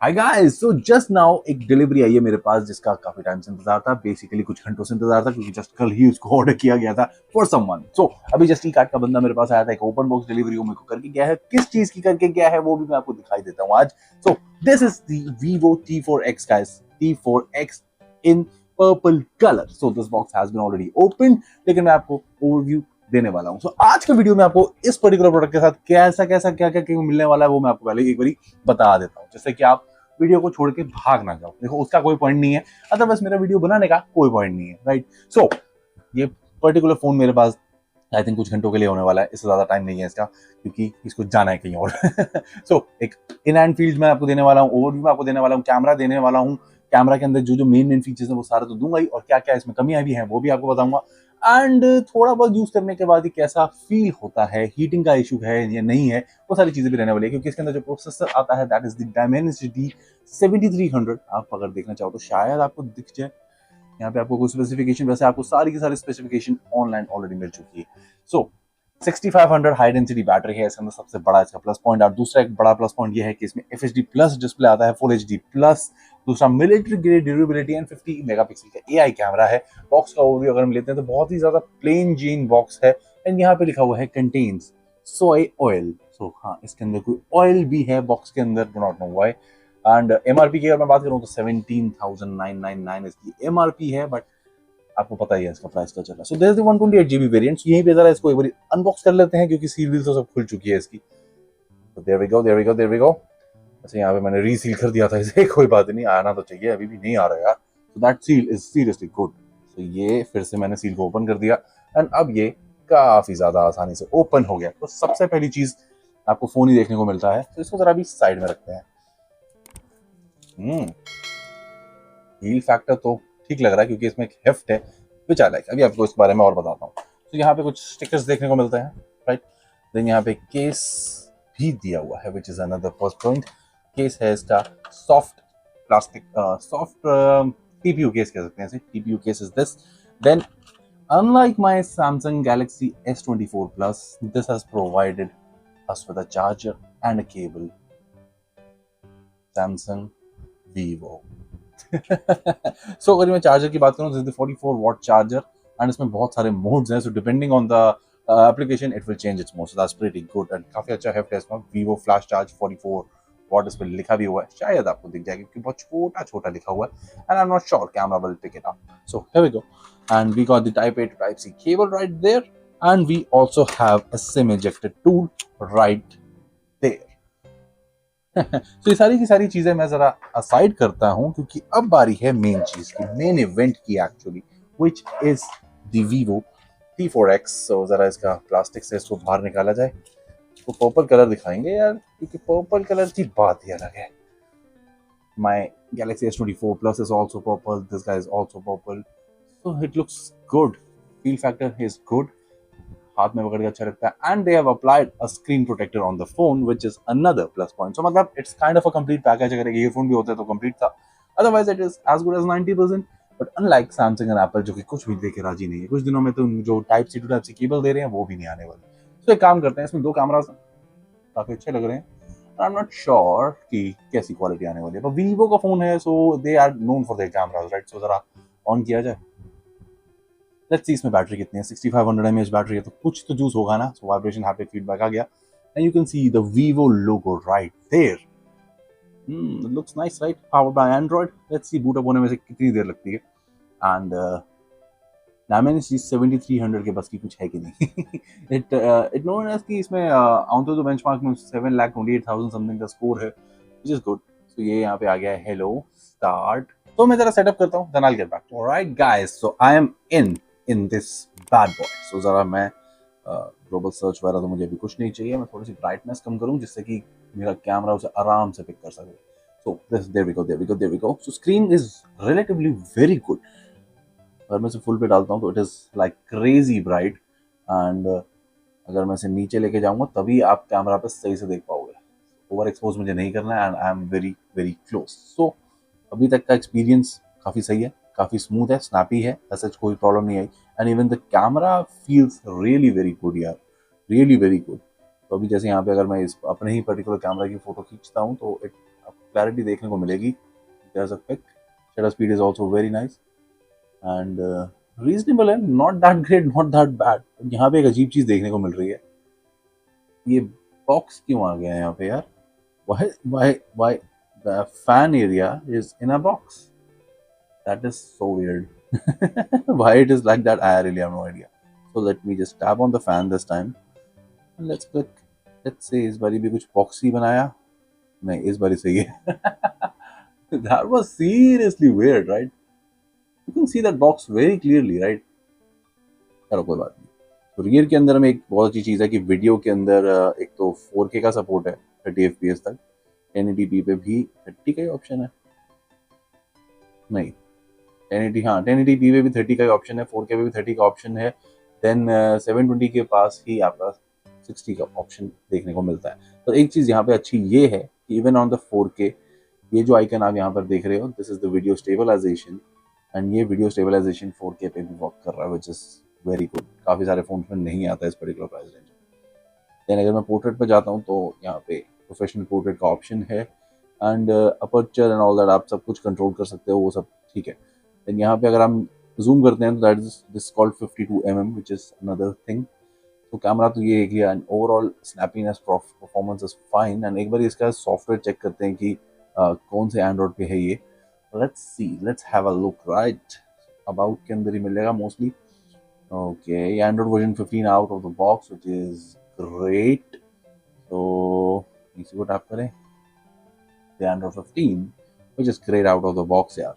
Hi guys, so just now एक delivery आई है मेरे पास जिसका काफी टाइम से इंतजार था। बेसिकली कुछ घंटों से इंतजार था क्योंकि जस्ट कल ही उसको ऑर्डर किया गया था फॉर समवन। सो अभी जस्ट ई कार्ड का बंदा मेरे पास आया था, एक ओपन बॉक्स डिलीवरी वो मेरे को करके गया है। किस चीज की करके गया है वो भी मैं आपको दिखाई देता हूँ आज। सो this is the Vivo T4X guys, T4X in purple color. So this box has been already opened, लेकिन मैं आपको ओवरव्यू देने वाला हूँ। सो आज के वीडियो में आपको इस पर्टिकुलर प्रोडक्ट के साथ कैसा कैसा क्या क्या मिलने वाला है वो मैं आपको पहले एक बारी बता देता हूँ, जिससे कि आप वीडियो को छोड़ के भाग ना जाओ। देखो उसका कोई पॉइंट नहीं है, अदरवाइज मेरा वीडियो बनाने का कोई पॉइंट नहीं है, राइट। सो ये पर्टिकुलर फोन मेरे पास आई थिंक कुछ घंटों के लिए होने वाला है, इससे ज्यादा टाइम नहीं है इसका, क्योंकि इसको जाना है कहीं और। सो एक इन हैंड फील्ड में आपको देने वाला हूँ, ओवरव्यू में आपको देने वाला हूँ, कैमरा देने वाला हूँ। कैमरा के अंदर जो जो मेन फीचर्स हैं वो सारे तो दूंगा ही, और क्या क्या इसमें कमियां भी हैं वो भी आपको बताऊंगा। एंड थोड़ा बहुत यूज करने के बाद ही कैसा फील होता है, हीटिंग का इशू है या नहीं है, वो सारी चीजें भी रहने वाली है। क्योंकि इसके अंदर जो प्रोसेसर आता है दैट इज द Dimensity 7300। आप अगर देखना चाहो तो शायद आपको दिख जाए यहाँ पे, आपको कोई स्पेसिफिकेशन, वैसे आपको सारी की सारी स्पेसिफिकेशन ऑनलाइन ऑलरेडी मिल चुकी है। सो 6500 हाई डेंसिटी बैटरी है इसके अंदर, सबसे बड़ा इसका प्लस पॉइंट। और दूसरा एक बड़ा प्लस पॉइंट ये है कि इसमें FHD प्लस डिस्प्ले आता है, फुल HD प्लस। दूसरा military grade durability and 50 megapixel का AI कैमरा है। बॉक्स का ओवरव्यू अगर हम लेते हैं तो बहुत ही ज्यादा प्लेन जीन बॉक्स है। एंड यहाँ पे लिखा हुआ है कंटेन्स सोय ऑयल। सो हाँ, इसके अंदर कोई ऑयल भी है बॉक्स के अंदर, do not know why. And MRP की अगर मैं बात करूँ तो 17,999 इसकी MRP है, बट आपको पता ही है इसका प्राइस क्या चल रहा है। So there is the 128GB variant. यहीं पे जरा इसको एक बार अनबॉक्स कर लेते हैं, क्योंकि सील व्हील तो सब खुल चुकी है इसकी। तो there we go, there we go, there we go. अच्छा, यहाँ पे मैंने रीसील कर दिया था इसे, कोई बात नहीं, आना तो चाहिए, अभी भी नहीं आ रहा यार। So that seal is seriously good. तो ये फिर से मैंने सील को ओपन कर दिया एंड अब ये काफी ज्यादा आसानी से ओपन हो गया। तो सबसे पहली चीज आपको फोन ही देखने को मिलता है, तो इसको जरा अभी साइड में रखते हैं। हील फैक्टर तो ठीक लग रहा है क्योंकि इसमें एक हेफ्ट है विच आई लाइक। अभी आपको इस बारे में और बताता हूँ। तो यहाँ पे कुछ स्टिकर्स देखने को मिलते हैं, राइट। देन यहाँ पे केस भी दिया हुआ है which is another first point. Case है इसका soft plastic, soft TPU case कह सकते हैं इसे, TPU case is this. Then unlike my Samsung Galaxy S24 Plus, this has provided us with a charger and a cable. Samsung Vivo। सो अगर मैं charger की बात करूं तो 44 वॉट चार्जर, एंड इसमें बहुत सारे मोड्स हैं। So depending on the application it will change it's mode. So that's pretty good and काफी अच्छा हेफ्ट है इसमें। Vivo फ्लैश चार्ज 44 वॉट इस पे लिखा भी हुआ है, शायद आपको दिख जाएगा क्योंकि बहुत छोटा छोटा लिखा हुआ है। And I am not sure camera will pick it up. So here we go, and we got the Type A to Type C cable right there, and we also have a SIM ejector tool right there। तो ये सारी की सारी चीजें मैं जरा aside करता हूं, क्योंकि अब बारी है मेन चीज की, मेन इवेंट की actually, which is the Vivo T4X। सो जरा इसका प्लास्टिक से इसको बाहर निकाला जाए। तो पर्पल कलर दिखाएंगे यार, क्योंकि पर्पल कलर की बात ही अलग है। My Galaxy S24 Plus is also purple, this guy is also purple, so it looks good, feel factor is good, हाथ में पकड़ के अच्छा लगता है। And they have applied a screen protector on the phone which is another plus point. So मतलब it's kind of a complete package. अगर एक ईयरफोन भी होता है तो कंप्लीट था, otherwise it is as good as 90%। But unlike Samsung and Apple जो कि कुछ भी देके राजी नहीं है, कुछ दिनों में तो जो type C to type C cable दे रहे हैं वो भी नहीं आने वाली। तो एक काम करते हैं, इसमें दो कैमरास काफी अच्छे लग रहे हैं। आई एम नॉट श्योर कि कैसी क्वालिटी आने वाली है, पर Vivo का फोन है so they are known for their cameras, right. So जरा ऑन किया जाए, लेट्स सी इसमें बैटरी कितनी है। 6500 mAh बैटरी है, तो कुछ तो जूस होगा ना। सो वाइब्रेशन हैप्टिक फीडबैक आ गया and you can see the Vivo logo right there। it looks nice, right? Powered by Android। let's see boot up होने में से कितनी देर लगती है। एंड Dimensity 7300 के बस की कुछ है कि नहीं। इट नोन एज कि इसमें ऑन द बेंचमार्क में 7,28,000 समथिंग का स्कोर है, व्हिच इज गुड। सो ये यहाँ पे आ गया है हेलो स्टार्ट। तो मैं जरा सेटअप करता हूँ, then I will get back. Alright guys, so I am in this bad boy. So जरा मैं ग्लोबल सर्च वगैरह तो मुझे अभी कुछ नहीं चाहिए। मैं थोड़ी सी ब्राइटनेस कम करूँ जिससे कि मेरा कैमरा उसे आराम से पिक कर सके। So this there we go, there we go, there we go. So screen is relatively very good. अगर मैं इसे फुल पे डालता हूँ तो it is like crazy bright. And अगर मैं इसे नीचे लेके जाऊंगा तभी आप कैमरा पे सही से देख पाओगे। ओवर एक्सपोज मुझे नहीं करना है and I am very very close. So अभी तक का एक्सपीरियंस काफ़ी सही है, काफ़ी स्मूथ है, स्नैपी है, ऐसा कोई प्रॉब्लम नहीं आई। And even the camera feels really very good यार, रियली वेरी गुड। तो अभी जैसे यहाँ पे अगर मैं इस अपने ही पर्टिकुलर कैमरा की फोटो खींचता हूँ तो इट क्लैरिटी देखने को मिलेगी। there's a pic, shutter speed is also very nice and reasonable है, not that great not that bad। यहाँ पे एक अजीब चीज देखने को मिल रही है, ये बॉक्स क्यों आ गया है यहाँ पे यार? why the fan area is in a box? That is so weird। why it is like that, I really have no idea। so let me just tap on the fan this time and let's click। let's say इस बारी भी कुछ box ही बनाया, नहीं इस बारी सही है। that was seriously weird, right? you can see that box very clearly, right? चलो कोई बात नहीं। तो रियर के अंदर में एक बहुत अच्छी चीज़ है कि वीडियो के अंदर एक तो 4K का सपोर्ट है 30 FPS तक, 1080p पे भी 30 का ही ऑप्शन है, नहीं 1080, हाँ 1080p पे भी 30 का ही ऑप्शन है, 4K पे भी 30 का ऑप्शन है, देन 720 के पास ही आपका 60 का ऑप्शन देखने को मिलता है। तो एक चीज़ यहाँ पे अच्छी ये है कि इवन ऑन द 4K, ये जो आइकन आप यहाँ पर देख रहे हो, this is the video stabilisation, and ये वीडियो स्टेबलाइजेशन 4K पे भी वर्क कर रहा है, व्हिच इज वेरी गुड। काफ़ी सारे फोन में नहीं आता है इस पर्टिकुलर प्राइस रेंज में। देन अगर मैं पोर्ट्रेट पे जाता हूँ तो यहाँ पे प्रोफेशनल पोर्ट्रेट का ऑप्शन है, and aperture and all that आप सब कुछ कंट्रोल कर सकते हो, वो सब ठीक है। देन यहाँ पे अगर हम जूम करते हैं तो that is this called 52mm, which is another thing. तो कैमरा तो ये है and overall snappiness performance is fine. And एक बार इसका सॉफ्टवेयर चेक करते हैं कि कौन से एंड्रॉइड पे है ये। Let's see, let's have a look. Right, about के अंदर ही मिलेगा mostly. Okay, Android version 15 out of the box, which is great. तो इसी को टैप करें, the Android 15 which is great out of the box यार।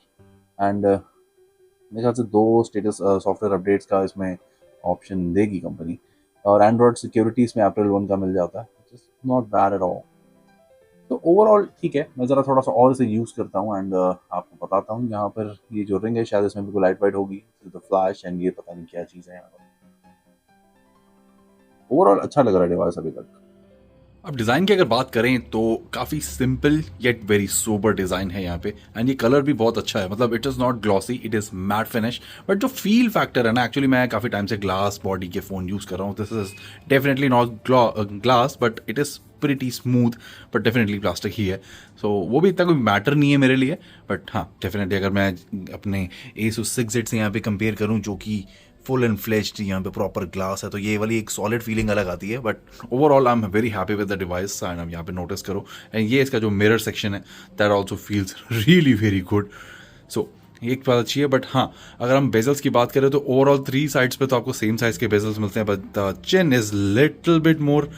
एंड मेरे ख्याल से 2 स्टेटस सॉफ्टवेयर अपडेट्स का इसमें ऑप्शन देगी कंपनी, और एंड्रॉइड सिक्योरिटी इसमें अप्रैल 1 का मिल जाता है, नॉट बैड एट ऑल। तो ओवरऑल ठीक है। मैं ज़रा थोड़ा सा और इसे यूज़ करता हूँ एंड आपको बताता हूँ। यहाँ पर ये जो रिंग है शायद इसमें बिल्कुल लाइट वाइट होगी, द फ्लैश, एंड ये पता नहीं क्या चीज़ है यहाँ पर। ओवरऑल अच्छा लग रहा है डिवाइस अभी तक। अब डिज़ाइन की अगर बात करें तो काफ़ी simple yet very sober design है यहाँ पे, एंड ये कलर भी बहुत अच्छा है। मतलब it is not glossy, it is matte finish, but जो फील फैक्टर है ना, एक्चुअली मैं काफ़ी टाइम से ग्लास बॉडी के फ़ोन यूज़ कर रहा हूँ। This is definitely not glass, but it is pretty smooth, but definitely plastic ही है। सो वो भी इतना कोई मैटर नहीं है मेरे लिए। बट हाँ, डेफिनेटली अगर मैं अपने Asus 6Z से यहाँ पे कंपेयर करूँ, जो कि फुल एंड फ्लेज्ड यहाँ पे प्रॉपर ग्लास है, तो ये वाली एक सॉलिड फीलिंग अलग आती है। But overall I am very happy with the device, and आप यहाँ पे नोटिस करो, एंड ये इसका जो मिरर सेक्शन है that also feels really very good. So एक बात अच्छी है। बट हाँ, अगर हम बेजल्स की बात करें तो ओवरऑल 3 साइड्स पे तो आपको सेम साइज के बेजल्स मिलते हैं, but the chin is little bit more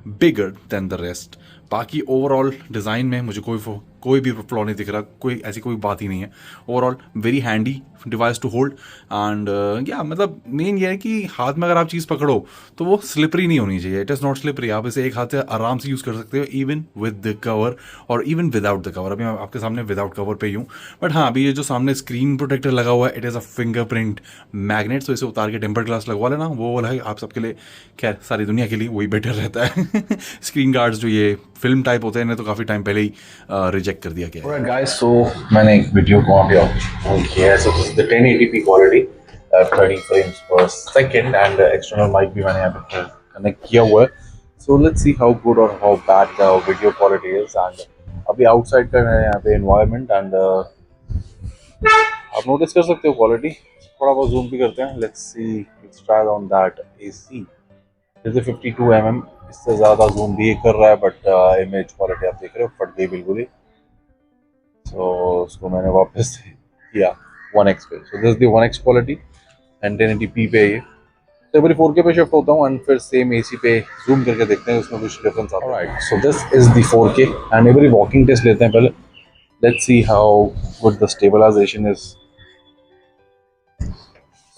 bigger than the rest. बाकी ओवरऑल डिज़ाइन में मुझे कोई भी फ्लॉ नहीं दिख रहा, कोई ऐसी कोई बात ही नहीं है। Overall very handy device to hold, and या मतलब मेन ये है कि हाथ में अगर आप चीज़ पकड़ो तो वो स्लिपरी नहीं होनी चाहिए। इट इज़ नॉट स्लिपरी, आप इसे एक हाथ से आराम से यूज़ कर सकते हो, इवन विद द कवर और इवन विदाउट द कवर। अभी मैं आपके सामने विदाउट कवर पे ही हूँ। बट हाँ, अभी ये जो सामने स्क्रीन प्रोटेक्टर लगा हुआ है, it is a fingerprint magnet, तो इसे उतार के टेम्पर्ड ग्लास लगवा लेना, वो वाला है आप सबके लिए, खैर सारी दुनिया के लिए वही बेटर रहता है। स्क्रीन गार्ड्स जो ये फिल्म टाइप होते हैं, इन्हें तो काफ़ी टाइम पहले ही रिजेक्ट कर दिया गया है। Alright guys, so मैंने एक वीडियो को वहाँ पे किया है। So this is the 1080p quality, 30 frames per second, and external mic भी मैंने यहाँ पे कनेक्ट किया हुआ है। So let's see how good or how bad the video quality is। And अभी outside का है यहाँ पे environment, and आप नोटिस कर सकते हो क्वालिटी। थोड़ा बहुत जूम भी करते हैं। Let's see, let's try on that AC। जैसे 52mm, इससे ज़्यादा जूम भी कर रहा है, बट इमेज क्वालिटी आप देख रहे हो फट गई बिल्कुल ही। सो उसको मैंने वापस किया 1x पे। So this the 1x quality and 1080p पे ये। तो बड़ी 4K पे शिफ्ट होता हूँ एंड फिर सेम AC पे जूम करके देखते हैं उसमें कुछ डिफरेंस आता है। Right, so this is the 4K and every walking test लेते हैं पहले। Let's see how good the stabilization is.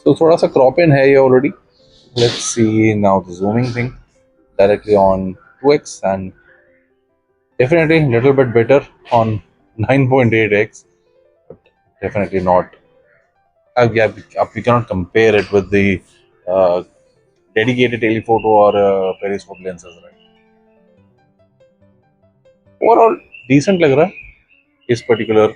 So थोड़ा सा क्रॉप इन है ये already. Let's see now the zooming thing directly on 2x, and definitely a little bit better on 9.8x, but definitely not. We cannot compare it with the dedicated telephoto or periscope lenses, right? Overall decent लग रहा है इस particular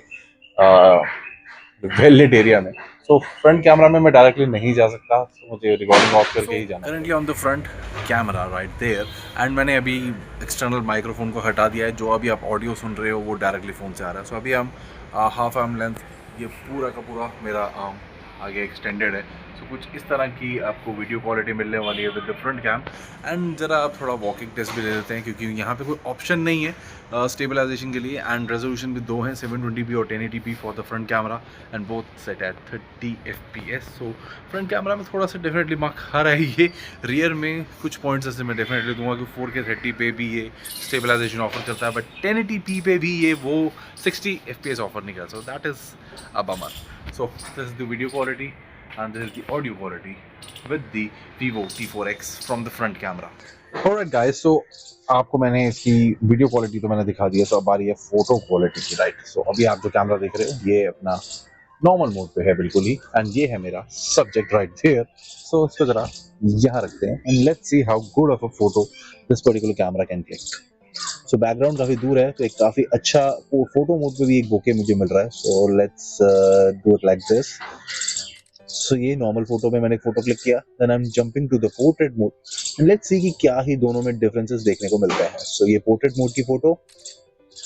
well lit area में। सो front camera में मैं directly नहीं जा सकता, तो मुझे रिकॉर्डिंग ऑफ करके ही जाना currently on the front camera right there, and मैंने अभी एक्सटर्नल माइक्रोफोन को हटा दिया है। जो अभी आप ऑडियो सुन रहे हो वो डायरेक्टली फ़ोन से आ रहा है। सो अभी हम हाफ आर्म लेंथ, ये पूरा का पूरा मेरा आर्म आगे एक्सटेंडेड है। सो कुछ इस तरह की आपको वीडियो क्वालिटी मिलने वाली है with the front cam. And ज़रा आप थोड़ा वॉकिंग टेस्ट भी ले लेते हैं, क्योंकि यहाँ पे कोई ऑप्शन नहीं है स्टेबलाइजेशन के लिए। एंड रेजोल्यूशन भी दो हैं, 720p और 1080p for the front camera, and both set at 30 fps। So front camera में थोड़ा सा डेफिनेटली मार्क आ रहा है ये। रियर में कुछ पॉइंट्स ऐसे मैं डेफिनेटली दूंगा कि 4K 30 पे भी ये स्टेबलाइजेशन ऑफर करता है, बट 1080p पे भी ये वो 60 fps ऑफर नहीं करता। So that is a bummer. So this is the video quality and this is the audio quality with the Vivo T4X from the front camera. Alright guys, so आपको मैंने इसकी video quality तो मैंने दिखा दी है, सो अब आ रही है फोटो क्वालिटी की, राइट। सो अभी आप जो कैमरा देख रहे हो ये अपना नॉर्मल मोड पे है बिल्कुल ही, एंड ये है मेरा सब्जेक्ट राइट देयर। सो इसको जरा यहाँ रखते हैं and let's see how good of a photo this particular camera can click. So background काफी दूर है, तो एक काफी अच्छा फोटो मोड पे भी एक बोके मुझे मिल रहा है। So let's do it like this. So ये नॉर्मल फोटो में मैंने फोटो क्लिक किया, then I am jumping to the portrait mode and let's see कि क्या ही दोनों में डिफरेंसेस देखने को मिलते हैं। सो ये पोर्ट्रेट मोड की फोटो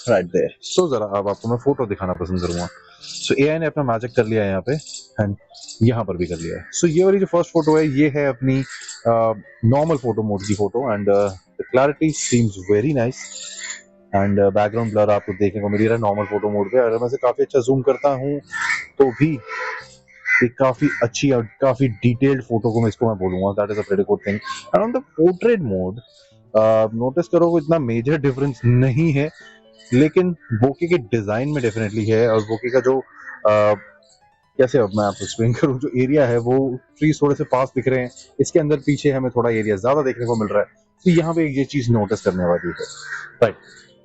राइट देयर। सो जरा अब आपको मैं फोटो दिखाना पसंद करूंगा। सो एआई ने अपना मैजिक कर लिया है यहाँ पे, एंड यहाँ पर भी कर लिया है। सो ये वाली जो फर्स्ट फोटो है ये है अपनी नॉर्मल फोटो मोड की photo, and the clarity seems very nice, and background blur आपको देखने को मिल रहा है नॉर्मल फोटो मोड पे। अगर मैं इसे काफी अच्छा जूम करता हूँ तो भी एक काफी अच्छी और काफी डिटेल्ड फोटो को मैं इसको मैं बोलूंगा, that is a pretty good thing. And on the portrait mode notice करो इतना मेजर डिफरेंस नहीं है, लेकिन बोके के डिजाइन में डेफिनेटली है। और बोके का जो कैसे अब मैं आपको एक्सप्लेन करूं, जो एरिया है वो ट्रीज थोड़े से पास दिख रहे हैं, इसके अंदर पीछे हमें थोड़ा एरिया ज्यादा देखने को मिल रहा है। तो यहाँ पे ये चीज नोटिस करने वाली है, राइट।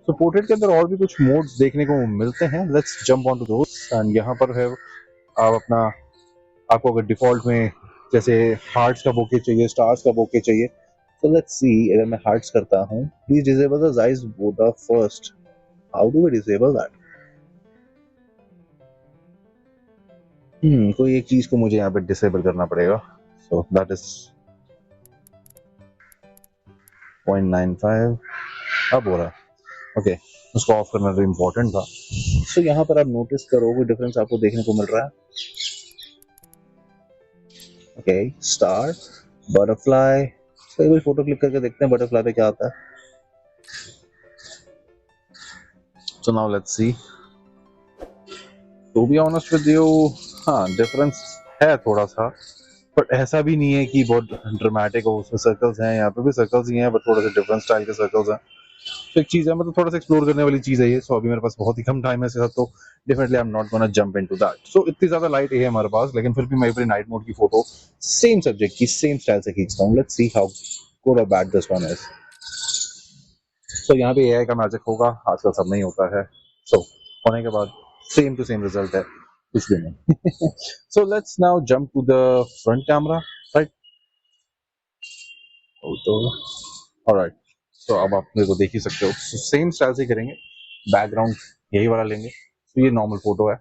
तो पोर्ट्रेट के अंदर और भी कुछ मोड्स देखने को मिलते हैं, let's jump on to those. And यहाँ पर है आप अपना, आपको अगर डिफॉल्ट में जैसे हार्ट्स का बोके चाहिए, स्टार्स का बोके चाहिए, तो लेट्स सी। अगर मैं हार्ट्स करता हूँ, प्लीज डिसेबल द जाइज बोटा first. How do we disable that? कोई एक चीज को मुझे यहाँ पे डिसेबल करना पड़ेगा। सो दैट इज 0.95। अब हो रहा है, ओके। उसको ऑफ करना तो इम्पोर्टेंट था। सो यहाँ पर आप नोटिस करो कोई डिफरेंस आपको देखने को मिल रहा है। Okay, star, butterfly. तो कोई फोटो क्लिक करके देखते हैं बटरफ्लाई पे क्या आता है। So now let's see. To be honest with you, हाँ डिफरेंस है थोड़ा सा, बट ऐसा भी नहीं है कि बहुत ड्रामेटिक हो। उसमें सर्कल्स हैं, यहाँ पे भी सर्कल्स ही हैं, बट थोड़े से डिफरेंट स्टाइल के सर्कल्स हैं। तो एक चीज है, मतलब थोड़ा सा एक्सप्लोर करने वाली चीज है ये। सो अभी मेरे पास बहुत ही कम टाइम है इसके साथ, तो definitely I am not gonna jump into that. So इतनी ज्यादा लाइट है हमारे पास, लेकिन फिर भी मैं अपनी नाइट मोड की फोटो सेम सब्जेक्ट की सेम स्टाइल से खींचता हूँ। लेट्स सी हाउ गुड और बैड दिस वन इज। सो यहाँ पे एआई का मैजिक होगा, आजकल सब नहीं होता है। सो होने के बाद सेम टू सेम रिजल्ट है, कुछ भी नहीं। So let's now jump to the front camera, right. तो ऑलराइट, तो अब आप मेरे को देख ही सकते हो, सेम स्टाइल से करेंगे। बैकग्राउंड यही वाला लेंगे। तो ये नॉर्मल फोटो है।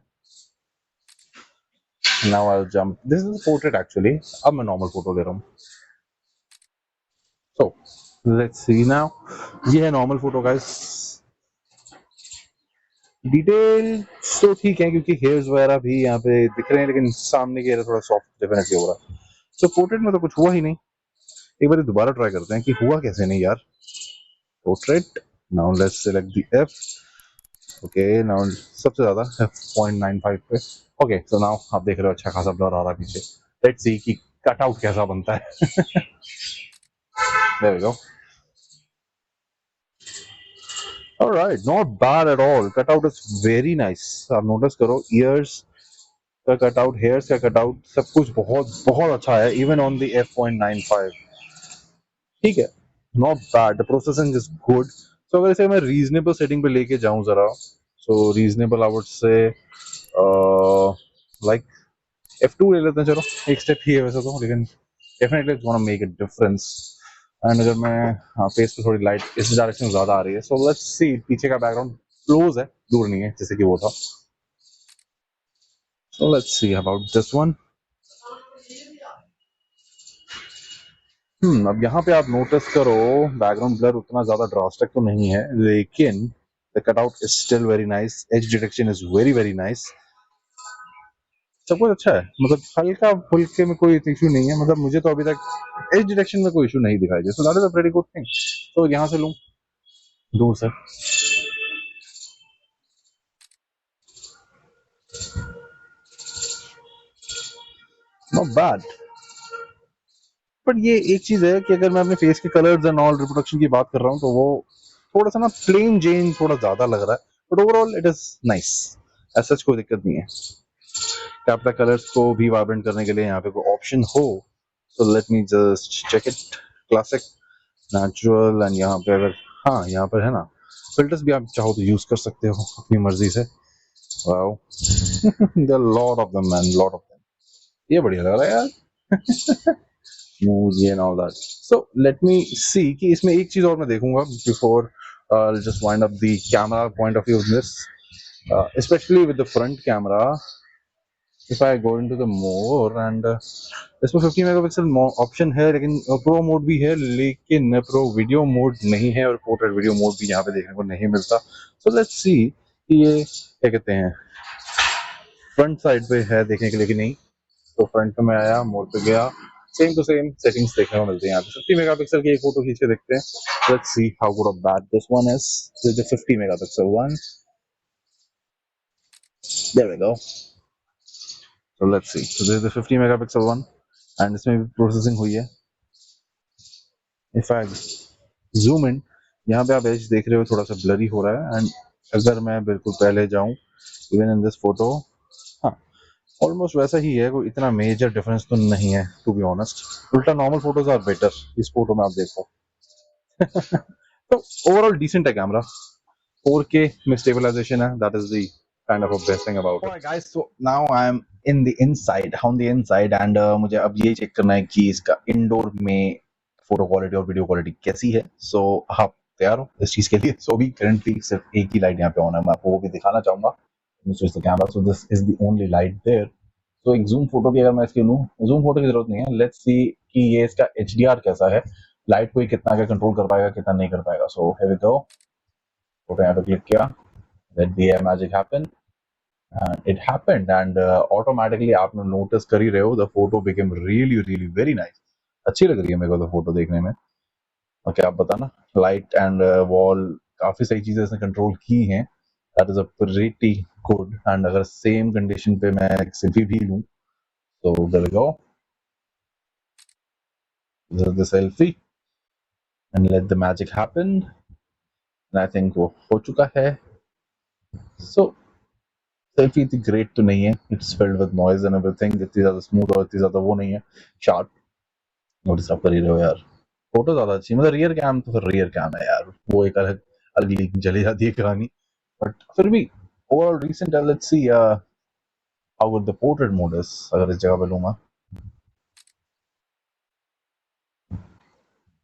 Now I will jump, this is portrait actually. अब मैं नॉर्मल फोटो ले रहा हूँ। सो लेट्स सी नाउ, ये है नॉर्मल फोटो गाइस। डिटेल तो ठीक है क्योंकि हेयर्स वगैरह भी यहाँ पे दिख रहे हैं, लेकिन सामने की एरिया थोड़ा सॉफ्ट डेफिनेटली हो रहा है। सो पोर्ट्रेट में तो कुछ हुआ ही नहीं। एक बार दोबारा ट्राई करते हैं कि हुआ कैसे नहीं यार। Portrait, now let's select the F. Okay, now सबसे ज्यादा f.95 पे। ओके, सो नाउ आप देख रहे हो अच्छा खासा ब्लर आ रहा है पीछे। लेट्स सी कि कट आउट कैसा बनता है। There we go. Alright, not bad at all. Cut out is very nice. आप नोटिस करो ईयर्स का कट आउट, हेयर्स का कट आउट, सब कुछ बहुत बहुत अच्छा है, इवन ऑन द f.95। ठीक है, not bad. The processing is good. So अगर इसे मैं रीजनेबल सेटिंग पे लेके जाऊं जरा, so reasonable I would say like F2 ले लेते हैं। चलो एक स्टेप ही है वैसे तो, लेकिन definitely it's gonna make a difference. And अगर मैं, हाँ, फेस पे थोड़ी लाइट इस डायरेक्शन में ज्यादा आ रही है। सो लेट्स सी, पीछे का बैकग्राउंड क्लोज है, दूर नहीं है जैसे कि वो था। सो let's see about this one. अब यहाँ पे आप नोटिस करो बैकग्राउंड ब्लर उतना ज्यादा ड्रास्टिक तो नहीं है, लेकिन the cutout is still very nice, as detection is very very nice, सब कुछ अच्छा है। मतलब हल्का फुल्के में कोई इशू नहीं है, मतलब मुझे तो अभी तक एज डिटेक्शन में कोई इशू नहीं दिखाई दिया, सो that is a pretty good thing. तो यहाँ से लूँ दूर से, नॉट बैड। बट ये एक चीज है कि अगर मैं अपने फेस के कलर्स एंड ऑल रिप्रोडक्शन की बात कर रहा हूँ तो वो थोड़ा सा ना प्लेन जेन थोड़ा ज्यादा लग रहा है, but overall it is nice, ऐसा कोई दिक्कत नहीं है। क्या पता कलर्स को भी वाइब्रेंट करने के लिए यहाँ पे कोई ऑप्शन हो, so let me just check it. Classic, natural, and यहाँ पे अगर, हाँ यहाँ पर है ना फिल्टर्स भी आप चाहो तो यूज कर सकते हो अपनी मर्जी से। Wow there are lot of them man, lot of them. ये बढ़िया लग रहा है यार moves and all that. So let me see कि इसमें एक चीज और मैं देखूंगा before I'll just wind up the camera point of view of this, especially with the front camera. If I go into the more and इसमें 50 megapixel option है, लेकिन प्रो मोड भी है, लेकिन प्रो वीडियो मोड नहीं है, और portrait video mode भी यहाँ पे देखने को नहीं मिलता। सो लेट्स सी कि ये क्या कहते हैं फ्रंट साइड पे है देखने के लिए कि नहीं। तो फ्रंट पे मैं आया, मोड पे गया, सेम टू सेम सेटिंग्स देखने को मिलती हैं यहाँ पे। 50 मेगापिक्सल की एक फोटो खींच के देखते हैं, लेट्स सी हाउ गुड और bad this one is. This is the 50 megapixel one, there we go. So let's see, so this is the 50 megapixel one, and इसमें भी प्रोसेसिंग हुई है। इफ आई जूम इन, यहाँ पे आप as देख रहे हो थोड़ा सा ब्लरी हो रहा है, एंड अगर मैं बिल्कुल पहले जाऊं इवन इन दिस फोटो, हाँ ऑलमोस्ट वैसा ही है, कोई इतना मेजर डिफरेंस तो नहीं है टू बी ऑनेस्ट। उल्टा नॉर्मल फोटोज आर बेटर, इस फोटो में आप देखो तो ओवरऑल डिसेंट है कैमरा, 4K में स्टेबलाइजेशन है, that is the kind of best thing about it. Guys, so now I am in the inside, on the inside, and मुझे अब ये चेक करना है कि इसका इंडोर में फोटो क्वालिटी और वीडियो क्वालिटी कैसी है। सो आप तैयार हो इस चीज के लिए? सो अभी करंटली सिर्फ एक ही लाइट यहाँ पे ऑन है, मैं आपको वो भी दिखाना चाहूंगा। Switch the camera, so this is the only light there. तो एक जूम फोटो की अगर मैं इसकी लूँ, जूम फोटो की जरूरत नहीं है, लेट्स सी कि ये इसका HDR कैसा है, लाइट को कितना क्या कंट्रोल कर पाएगा, कितना नहीं कर पाएगा। So here we go, photo यहाँ पे क्लिक किया, let the magic happen, it happened, and automatically आप नोटिस कर ही रहे हो, the photo became really really very nice. अच्छी लग रही है मेरे को तो फोटो देखने में। और क्या आप बताना, लाइट एंड वॉल काफी सही चीजें इसने कंट्रोल की हैं, that is a pretty good. And अगर सेम कंडीशन पे मैं एक सेल्फी भी लूं, तो there we go, this is the selfie, and let the magic happen. I think वो हो चुका है। सो सेल्फी इतनी ग्रेट तो नहीं है, it's filled with noise and everything, इतनी ज्यादा स्मूथ और इतनी ज्यादा वो नहीं है शार्प। नोटिस आप कर ही रहे हो यार, फोटो ज्यादा अच्छी, मतलब रियर कैम तो फिर रियर कैम है यार, वो एक अलग अलग लीग चली जाती है कहानी, बट फिर भी overall recent. Let's see how good the portrait mode is, अगर इस जगह पे लूंगा।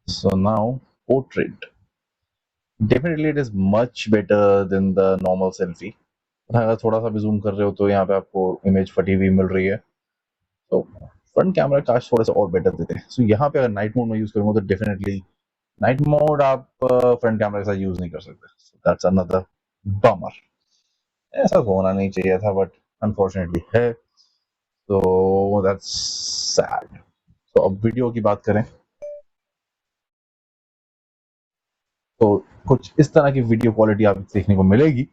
So now portrait, definitely it is much better than the normal selfie. अगर थोड़ा सा भी जूम कर रहे हो तो यहाँ पे आपको इमेज फटी हुई मिल रही है। तो फ्रंट कैमरा काश थोड़ा सा और बेटर देते। सो यहाँ पे अगर नाइट मोड में यूज करूंगा तो डेफिनेटली नाइट मोड आप फ्रंट कैमरा के साथ यूज नहीं कर सकते, दैट्स अनदर बमर। ऐसा होना नहीं चाहिए था, बट अनफॉर्चुनेटली है, तो दैट्स सैड। तो अब वीडियो की बात करें तो कुछ इस तरह की वीडियो क्वालिटी आपको देखने को मिलेगी।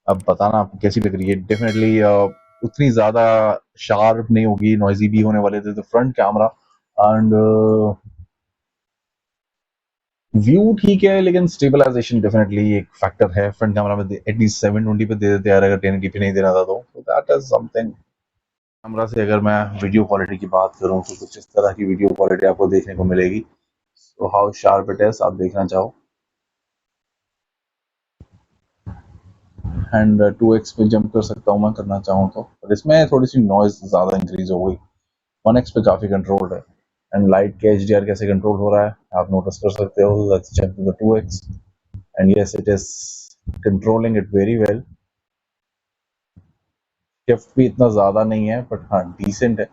अब बताना आपको कैसी लग रही है। डेफिनेटली उतनी ज्यादा शार्प नहीं होगी, नॉइजी भी होने वाले थे तो फ्रंट कैमरा, एंड व्यू ठीक है, लेकिन स्टेबलाइजेशन डेफिनेटली एक फैक्टर है। फ्रंट कैमरा में एटलीस्ट 720 पे दे देते यार, अगर 1080p नहीं देना था तो दैट इज समथिंग। कैमरा से अगर मैं वीडियो क्वालिटी की बात करूं तो कुछ इस तरह की वीडियो क्वालिटी आपको देखने को मिलेगी। तो हाउ शार्प इट इज आप देखना चाहो, एंड 2x पे जंप कर सकता हूँ मैं करना चाहूँ तो, पर इसमें थोड़ी सी नॉइज ज़्यादा इंक्रीज हो गई। 1x पे काफ़ी कंट्रोल्ड है, एंड लाइट के HDR कैसे कंट्रोल हो रहा है आप नोटिस कर सकते हो। Let's jump to the 2x, and yes it is controlling it very well. Shift भी इतना ज़्यादा नहीं है, बट हाँ डिसेंट है।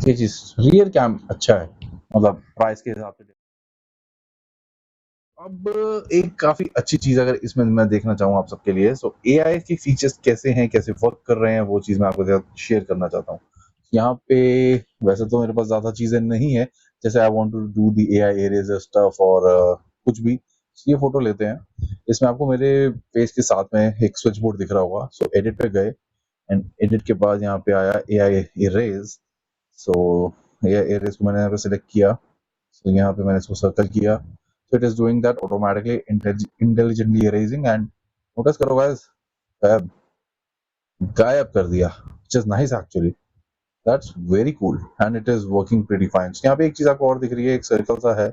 ये चीज़ रियर कैम अच्छा है, मतलब प्राइस के हिसाब से। अब एक काफी अच्छी चीज अगर इसमें मैं देखना चाहूँ आप सबके लिए, सो एआई के फीचर्स कैसे हैं, कैसे वर्क कर रहे हैं, वो चीज मैं आपके साथ शेयर करना चाहता हूँ। यहाँ पे वैसे तो मेरे पास ज्यादा चीजें नहीं है, जैसे I want to do the AI eraser stuff और कुछ भी। ये फोटो लेते हैं, इसमें आपको मेरे पेज के साथ में एक स्विच बोर्ड दिख रहा होगा। सो एडिट पे गए एंड एडिट के बाद यहाँ पे आया एआई इरेज। सो एआई इरेज को मैंने यहाँ पे सिलेक्ट किया। सो यहाँ पे मैंने इसको सर्कल किया। So it is doing that automatically, intelligently erasing, and notice करो guys, गायब गायब कर दिया, which is nice actually. That's very cool and it is working pretty fine. So यहाँ पे एक चीज आपको और दिख रही है, एक सर्कल सा है।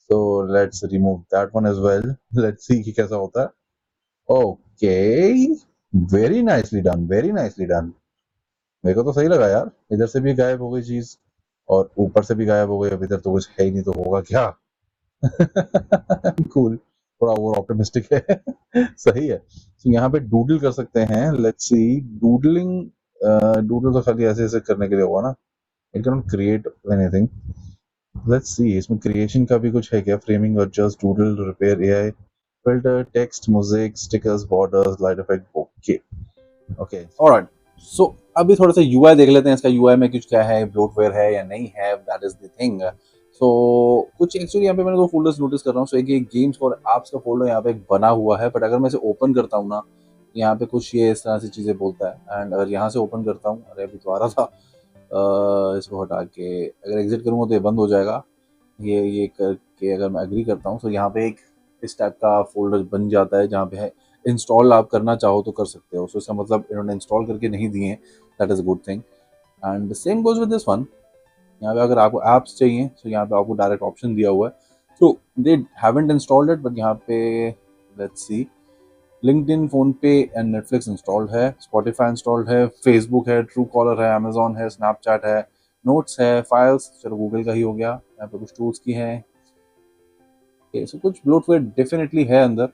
So let's remove that one as well. Let's see कि कैसा होता है। Okay, very nicely done, very nicely done. मेरे को तो सही लगा यार, इधर से भी गायब हो गई चीज और ऊपर से भी गायब हो गई। अब इधर तो कुछ है ही नहीं, तो होगा क्या? कूल, थोड़ा ओवर ऑप्टिमिस्टिक है। सही है। तो यहाँ पे डूडल कर सकते हैं। Let's C doodling. डूडल तो खाली ऐसे ऐसे करने के लिए होगा ना, it can not create anything. Let's see इसमें क्रिएशन का भी कुछ है क्या? फ्रेमिंग और just doodle, repair AI, filter, text, music, stickers, borders, light effect. Okay okay, alright. So अभी थोड़ा सा यूआई देख लेते हैं, इसका यूआई में कुछ क्या है, ब्लोटवेयर है या नहीं है, दैट इज द थिंग। सो कुछ एक्चुअली यहाँ पे मैंने दो फोल्डर्स नोटिस कर रहा हूँ। सो एक गेम्स और एप्स का फोल्डर यहाँ पे एक बना हुआ है, बट अगर मैं इसे ओपन करता हूँ ना, यहाँ पे कुछ ये इस तरह से चीज़ें बोलता है। एंड अगर यहाँ से ओपन करता हूँ, अरे अभी तो आ रहा था, इसको हटा के अगर एग्जिट करूँगा तो ये बंद हो जाएगा। ये करके अगर मैं एग्री करता हूँ तो यहाँ पे एक इस टाइप का फोल्डर बन जाता है, जहाँ पे है इंस्टॉल आप करना चाहो तो कर सकते हो। सो इसका मतलब इन्होंने इंस्टॉल करके नहीं दिए, that is a good thing. And same goes with this one. यहाँ पे अगर आपको ऐप्स चाहिए तो यहाँ पे आपको डायरेक्ट ऑप्शन दिया हुआ है। So they haven't installed it, but यहाँ पे लेट्स सी, लिंक्डइन, फोन पे एंड नेटफ्लिक्स इंस्टॉल्ड है, स्पॉटिफाई इंस्टॉल्ड है, फेसबुक है, ट्रू कॉलर है, अमेजॉन है, स्नैपचैट है, नोट्स है, फाइल्स चलो गूगल का ही हो गया। यहाँ पे कुछ टूल्स की है। सो कुछ ब्लोटवेयर डेफिनेटली है अंदर,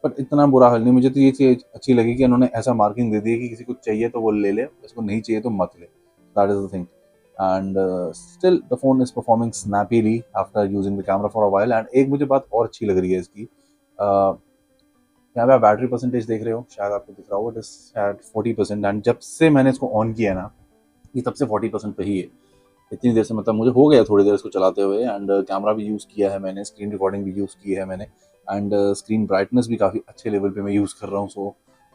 बट इतना बुरा हाल नहीं। मुझे तो ये चीज अच्छी लगी कि उन्होंने ऐसा मार्किंग दे दी है कि किसी को चाहिए तो वो ले ले, इसको नहीं चाहिए तो मत ले। That is the thing. And still the phone is performing snappily after using the camera for a while. And एक मुझे बात और अच्छी लग रही है इसकी, यहाँ पे आप बैटरी परसेंटेज देख रहे हो, शायद आपको दिख रहा होगा, इट इज एट 40%। एंड जब से मैंने इसको ऑन किया ना, ये तब से 40% पे ही है। इतनी देर से मतलब मुझे हो गया थोड़ी देर इसको चलाते हुए। एंड कैमरा भी यूज़ किया है मैंने, स्क्रीन रिकॉर्डिंग भी यूज़ की है मैंने, एंड स्क्रीन ब्राइटनेस भी काफ़ी अच्छे लेवल पे मैं यूज़ कर रहा हूँ। So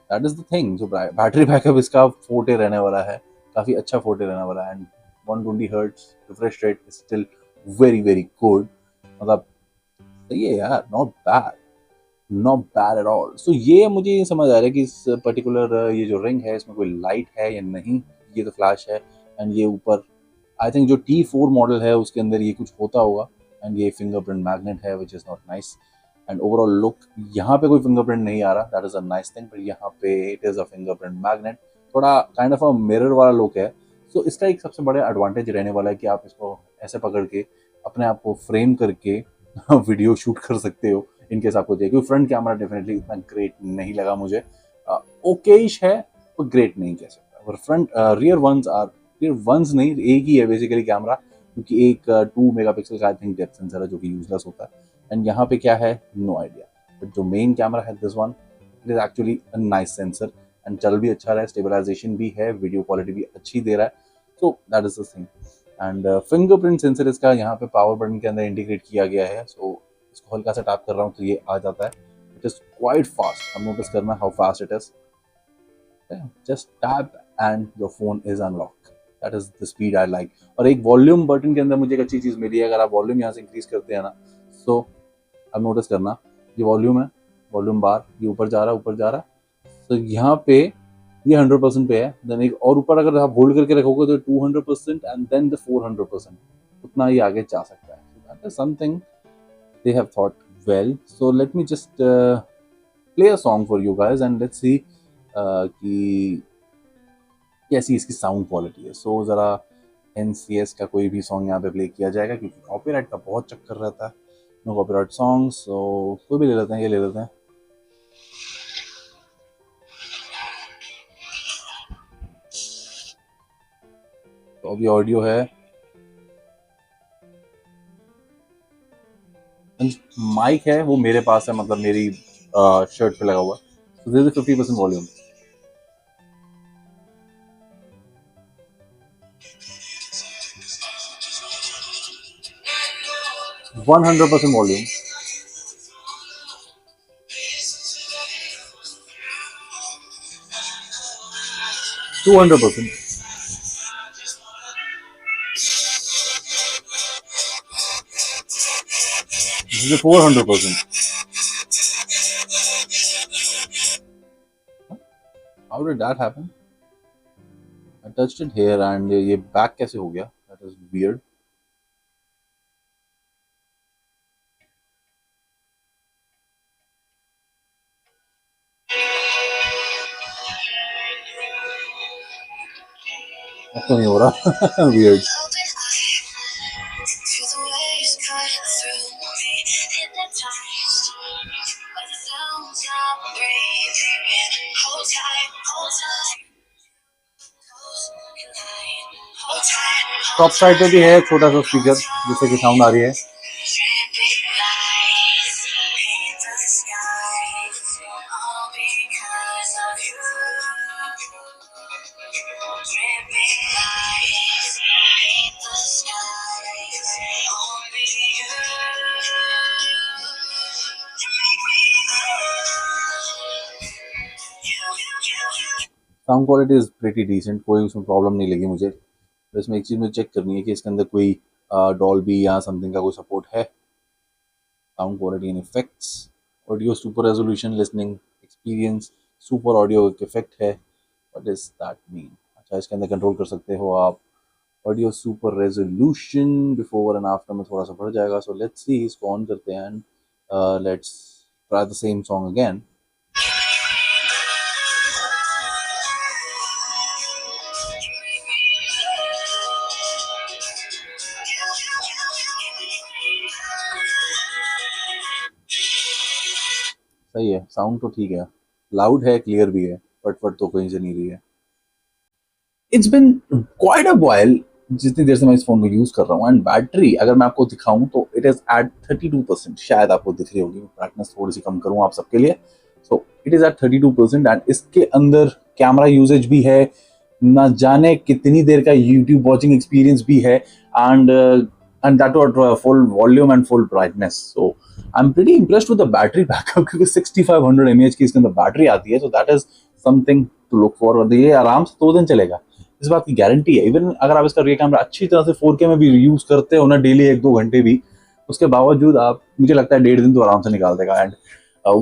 that is the thing. जो बैटरी बैकअप इसका 4 रहने वाला है, काफ़ी अच्छा 4 रहने वाला है। And 120 hertz refresh rate is still very very good. मतलब सही है यार, नॉट बैड एट ऑल। सो ये मुझे ये समझ आ रहा है कि इस पर्टिकुलर ये जो रिंग है इसमें कोई लाइट है या नहीं। ये तो फ्लैश है। एंड ये ऊपर आई थिंक जो T4 मॉडल है उसके अंदर ये कुछ होता होगा। एंड ये फिंगरप्रिंट मैग्नेट है, which is not nice. And overall look, यहाँ पे कोई फिंगरप्रिंट नहीं आ रहा, that is a nice thing, but यहाँ पे it is a fingerprint magnet. थोड़ा काइंड ऑफ अ मिरर वाला लुक है। सो इसका एक सबसे बड़ा एडवांटेज रहने वाला है कि आप इसको ऐसे पकड़ के अपने आप को फ्रेम करके वीडियो शूट कर सकते हो, इनकेस आपको चाहिए। क्योंकि फ्रंट कैमरा डेफिनेटली इतना ग्रेट नहीं लगा मुझे। ओकेश है पर ग्रेट नहीं कह सकता। पर front rear ones are, rear ones नहीं, एक ही है बेसिकली कैमरा, क्योंकि एक 2 मेगापिक्सल का आई थिंक डेप्थ सेंसर है जो कि यूजलेस होता है। एंड यहाँ पे क्या है, नो आइडिया। बट जो मेन कैमरा है this one, it is actually a nice sensor. And चल भी अच्छा रहा है, स्टेबलाइजेशन भी है, वीडियो क्वालिटी भी अच्छी दे रहा है। So that is the thing. And fingerprint sensor इसका यहाँ पे पावर बटन के अंदर इंटीग्रेट किया गया है। सो इसको हल्का सा टैप कर रहा हूँ तो ये आ जाता है। It is quite fast. अब नोटिस करना how fast it is. Just tap and your phone is unlock. That is the speed I like. और एक वॉल्यूम बटन के अंदर मुझे एक अच्छी चीज मिली है, अगर आप वॉल्यूम यहाँ से इंक्रीज करते हैं ना, सो अब नोटिस करना, ये वॉल्यूम है, वॉल्यूम बार, ये ऊपर जा रहा है, ऊपर जा रहा है। तो यहाँ पे ये 100% पे है। देन एक और ऊपर अगर आप होल्ड करके रखोगे तो 200% एंड देन द 400%, उतना ही आगे जा सकता है। That is something they have thought well. So let me just play a song for you guys and let's see कि कैसी इसकी साउंड क्वालिटी है। सो ज़रा NCS का कोई भी सॉन्ग यहाँ पे प्ले किया जाएगा, क्योंकि कॉपीराइट का बहुत चक्कर रहता है। नो कॉपीराइट सॉन्ग, सो कोई भी ले लेते हैं, ये ले लेते हैं। तो अभी ऑडियो है, माइक है वो मेरे पास है, मतलब मेरी शर्ट पे लगा हुआ है. So this is 50% volume. - 100% volume. 200%. This is a 400%. How did that happen? I touched it here and ये back कैसे हो गया? That is weird. अब तो नहीं हो रहा. Weird. टॉप साइड पे भी है छोटा सा स्पीकर जिससे कि साउंड आ रही है. Sound quality is pretty decent, कोई उसमें प्रॉब्लम नहीं लगी मुझे. बस में एक चीज़ मुझे चेक करनी है कि इसके अंदर कोई डॉल्बी या समथिंग का कोई सपोर्ट है. Sound quality and effects, audio super resolution, listening experience, super audio एक इफेक्ट है. What is that mean? अच्छा, इसके अंदर कंट्रोल कर सकते हो आप audio super resolution, before and after में थोड़ा सा बढ़ जाएगा. सो लेट्स सी, इसको ऑन करते हैं and let's try the same song again. सही है, साउंड तो ठीक है, लाउड है, क्लियर भी है, फट तो कहीं से नहीं रही है. It's been quite a while जितनी देर से मैं इस फोन को यूज कर रहा हूँ. एंड बैटरी अगर मैं आपको दिखाऊं तो इट इज एट 32%. शायद आपको दिख रही होगी, ब्राइटनेस थोड़ी सी कम करूँ आप सबके लिए. So it is at 32% and इसके अंदर कैमरा यूजेज भी है, ना जाने कितनी देर का यूट्यूब वॉचिंग एक्सपीरियंस भी है. And that at full volume and full brightness. So I am pretty impressed with the battery backup, क्योंकि 6500 mAh की इसके अंदर बैटरी आती है. So that is something to look forward. ये आराम से 2 दिन चलेगा, इस बात की गारंटी है. इवन अगर आप इसका रियर कैमरा अच्छी तरह से 4K में भी यूज करते हो ना, डेली 1-2 घंटे भी, उसके बावजूद आप, मुझे लगता है 1.5 दिन तो आराम से निकाल देगा. And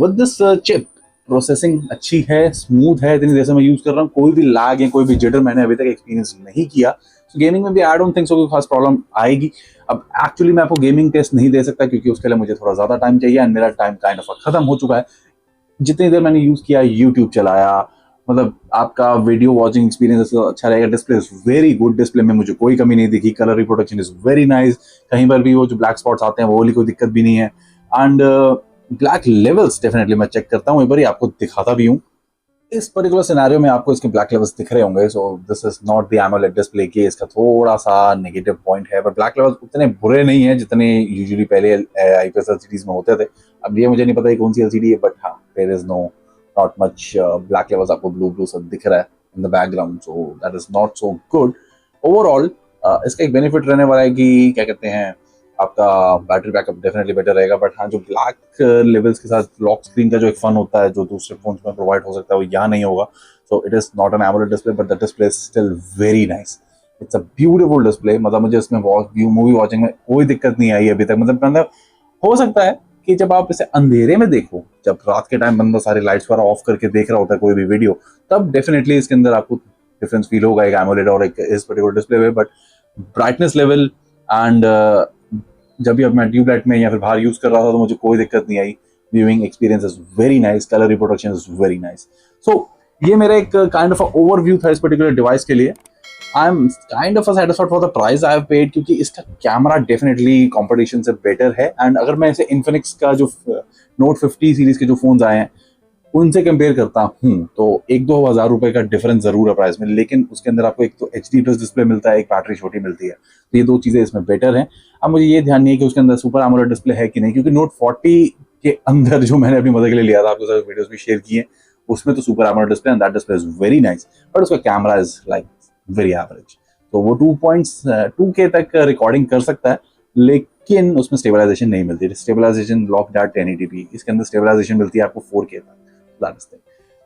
with this chip processing अच्छी है, स्मूथ है. इतनी देर से मैं यूज कर रहा हूँ, कोई भी लैग या कोई भी जिटर मैंने अभी तक एक्सपीरियंस नहीं किया. सो गेमिंग में भी आई डोंट थिंक सो कोई खास प्रॉब्लम आएगी. अब एक्चुअली मैं आपको गेमिंग टेस्ट नहीं दे सकता क्योंकि उसके लिए मुझे थोड़ा ज्यादा टाइम चाहिए एंड मेरा टाइम काइंड ऑफ खत्म हो चुका है. जितनी देर मैंने यूज किया, यूट्यूब चलाया, मतलब आपका वीडियो वॉचिंग एक्सपीरियंस अच्छा रहेगा. Display is very good, display में मुझे कोई कमी नहीं दिखी. Colour reproduction is very nice, कहीं पर भी वो जो ब्लैक स्पॉट्स आते हैं वो वाली कोई दिक्कत भी नहीं है. एंड ब्लैक लेवल्स डेफिनेटली मैं चेक करता हूँ, एक बार आपको दिखाता भी हूँ. इस पर्टिकुलर सिनेरियो में आपको इसके ब्लैक लेवल्स दिख रहे होंगे. सो this is not the AMOLED display के, इसका थोड़ा सा नेगेटिव पॉइंट है, बट ब्लैक लेवल्स उतने बुरे नहीं है जितने यूजुअली पहले IPS LCDs में होते थे. अब ये मुझे नहीं पता कौन सी LCD है, बट हाँ, there is no not much black levels. आपको ब्लू सब दिख रहा है in the background, so that is not so good. Overall इसका एक बेनिफिट रहने वाला है कि क्या कहते हैं, आपका बैटरी बैकअप डेफिनेटली बेटर रहेगा. बट हाँ, जो ब्लैक लेवल्स के साथ लॉक स्क्रीन का जो एक फन होता है जो दूसरे फोन में प्रोवाइड हो सकता है, वो यहाँ नहीं होगा. सो it is not an AMOLED display, but the display is still very nice. It's a beautiful display. मतलब मुझे इसमें मूवी वॉचिंग में कोई दिक्कत नहीं आई अभी तक. मतलब हो सकता है कि जब आप इसे अंधेरे में देखो, जब रात के टाइम बंदा सारी लाइट्स वगैरह ऑफ करके देख रहा होता है कोई भी वीडियो, तब डेफिनेटली इसके अंदर आपको डिफरेंस फील होगा एक एमोलेड और एक इस पर्टिकुलर डिस्प्ले में. बट ब्राइटनेस लेवल एंड जब भी अब मैं ट्यूबलाइट में या फिर बाहर यूज कर रहा था तो मुझे कोई दिक्कत नहीं आई. Viewing experience is very nice, colour reproduction is very nice. So ये मेरा एक काइंड ऑफ ओवरव्यू था इस पर्टिकुलर डिवाइस के लिए. I am kind of satisfied for the price I have paid, क्योंकि इसका कैमरा डेफिनेटली कंपटीशन से बेटर है. एंड अगर मैं इसे इन्फिनिक्स का जो Note 50 सीरीज के जो फोन्स आए हैं उनसे कंपेयर करता हूँ तो 1-2 हज़ार रुपए का डिफरेंस जरूर है प्राइस में, लेकिन उसके अंदर आपको एक तो HD प्लस डिस्प्ले मिलता है, एक बैटरी छोटी मिलती है, तो ये दो चीजें इसमें बेटर हैं। अब मुझे ये ध्यान नहीं है कि उसके अंदर सुपर एमोलेड डिस्प्ले है कि नहीं, क्योंकि नोट 40 के अंदर जो मैंने अपनी मदद के लिए लिया था, आपके साथ वीडियोस भी शेयर किए, उसमें तो super AMOLED display and that display is very nice, but उसका camera is like very average. तो वो 2.2K तक रिकॉर्डिंग कर सकता है, लेकिन उसमें स्टेबलाइजेशन नहीं मिलती। स्टेबलाइजेशन लॉक्ड एट 1080p, इसके अंदर स्टेबलाइजेशन मिलती है आपको 4K तक। That is thing.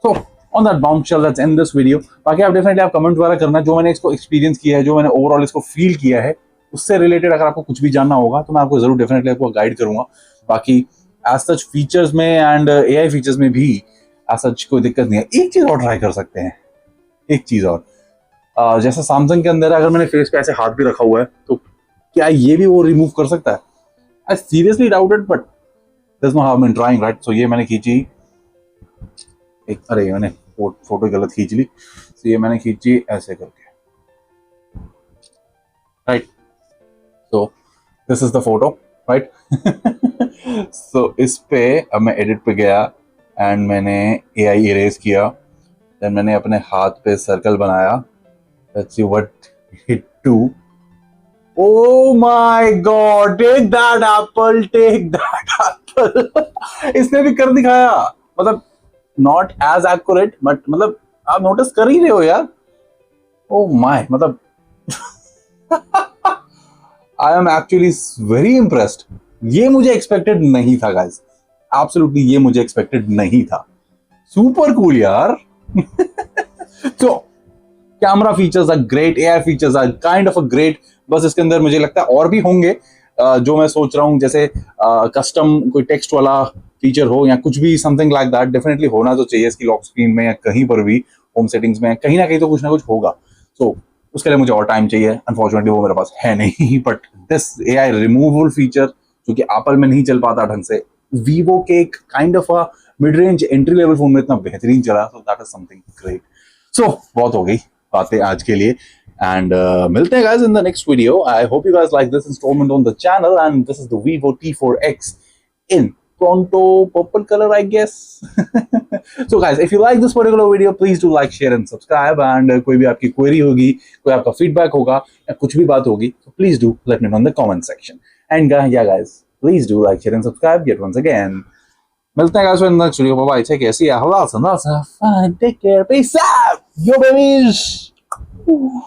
So on that bombshell, let's end this video. बाकी आप डेफिनेटली आप कमेंट वगैरह करना, जो मैंने इसको एक्सपीरियंस किया है, जो मैंने ओवरऑल इसको फील किया है, उससे रिलेटेड अगर आपको कुछ भी जानना होगा तो मैं आपको जरूर डेफिनेटली आपको गाइड करूंगा। बाकी एज सच फीचर्स में एंड AI फीचर्स में भी एज सच कोई दिक्कत नहीं है। एक चीज और ट्राई कर सकते हैं, एक चीज और, जैसे सैमसंग के अंदर अगर मैंने फेस पे ऐसे हाथ भी रखा हुआ है, तो क्या ये भी वो रिमूव कर सकता है? I seriously doubt it, but there is no harm in trying, right? So ये मैंने खींची अरे मैंने फोटो गलत खींच ली, तो ये मैंने खींची ऐसे करके, right? So this is the photo, right? So इस पे अब मैं एडिट पे गया एंड मैंने AI इरेज किया, देन मैंने अपने हाथ पे सर्कल बनाया, let's see what it do. Oh my God! Take that apple, take that apple. इसने भी कर दिखाया, मतलब नॉट एज एक्यूरेट, बट मतलब आप नोटिस कर ही रहे हो यार। ओ माय, मतलब I am actually very impressed. ये मुझे एक्सपेक्टेड नहीं था गाइस, एब्सोल्युटली ये मुझे एक्सपेक्टेड नहीं था। सुपर कूल यार। तो camera features are great, AI features are kind of a great, बस इसके अंदर मुझे लगता है और भी होंगे जो मैं सोच रहा हूँ, जैसे कस्टम कोई टेक्स्ट वाला फीचर हो या कुछ भी, समथिंग लाइक दैट डेफिनेटली होना तो चाहिए इसकी लॉक स्क्रीन में या कहीं पर भी होम सेटिंग्स में, कहीं ना कहीं तो कुछ ना कुछ होगा। सो उसके लिए मुझे और टाइम चाहिए, अनफॉर्चुनेटली वो मेरे पास है नहीं। But this AI removal feature जो कि एप्पल में नहीं चल पाता ढंग से, वीवो के एक kind of a mid range entry level phone में इतना बेहतरीन चला, so that is something great. So बहुत हो गई बातें आज के लिए, and milte hain guys in the next video. I hope you guys like this installment on the channel, and this is the Vivo T4X in Pronto purple color, I guess. So guys, if you like this particular video, please do like, share and subscribe, and कोई भी आपकी query होगी, कोई आपका feedback होगा या कुछ भी बात होगी, so please do let me know in the comment section. And yeah guys, please do like, share and subscribe yet once again. मिलते हैं guys in the next video. Bye bye, take care, see ya, lots and lots of fun, take care, peace out, yo babies. Ooh.